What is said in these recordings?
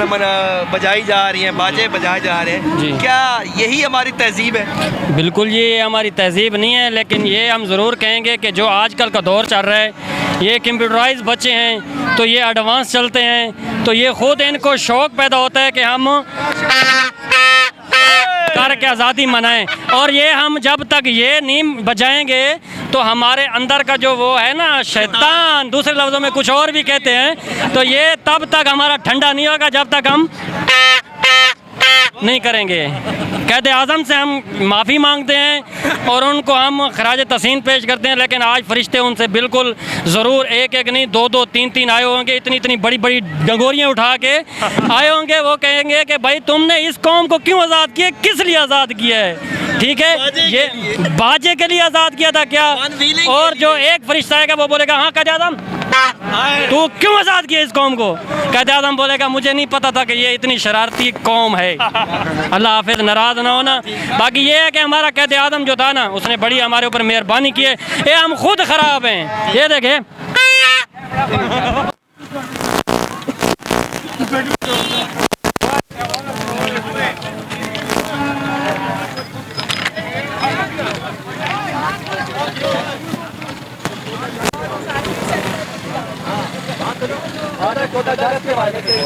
बजाई जा रही हैं, बाजे बजाए जा रहे हैं जी। क्या यही हमारी तहजीब है? बिल्कुल ये हमारी तहजीब नहीं है, लेकिन ये हम ज़रूर कहेंगे कि जो आजकल का दौर चल रहा है, ये कंप्यूटराइज बच्चे हैं तो ये एडवांस चलते हैं, तो ये ख़ुद इनको शौक़ पैदा होता है कि हम करके आज़ादी मनाएं। और ये हम जब तक ये नहीं बजाएंगे तो हमारे अंदर का जो वो है ना शैतान, दूसरे लफ्ज़ों में कुछ और भी कहते हैं, तो ये तब तक हमारा ठंडा नहीं होगा जब तक हम नहीं करेंगे। क़ायद आज़म से हम माफ़ी मांगते हैं और उनको हम खराज तहसीन पेश करते हैं, लेकिन आज फरिश्ते उनसे बिल्कुल ज़रूर एक एक नहीं दो दो तीन तीन आए होंगे, इतनी इतनी बड़ी बड़ी डंगोरियाँ उठा के आए होंगे। वो कहेंगे कि भाई तुमने इस कौम को क्यों आज़ाद किया, किस लिए आज़ाद किया है? ठीक है, ये बाजे के लिए आज़ाद किया था क्या? और जो एक फरिश्ता आएगा वो बोलेगा हाँ क़ायद आज़म तू क्यों आज़ाद किया इस कौम को? क़ायद आज़म बोलेगा मुझे नहीं पता था कि ये इतनी शरारती कौम है। अल्लाह हाफिज़, नाराज़ ना होना। बाकी ये है कि हमारा क़ायद आज़म जो था ना, उसने बड़ी हमारे ऊपर मेहरबानी की है। ये हम खुद ख़राब हैं, ये देखें।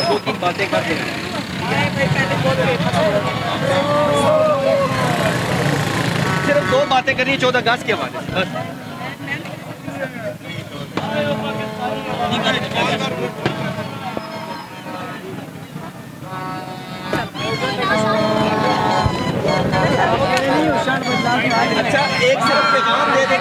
दो तीन बातें करते हैं, सिर्फ दो बातें करनी है 14 अगस्त के हवाले से बस। अच्छा एक सिर्फ पैगाम दे दें।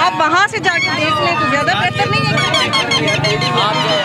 आप वहाँ से जाके देख लें तो ज़्यादा बेहतर नहीं है?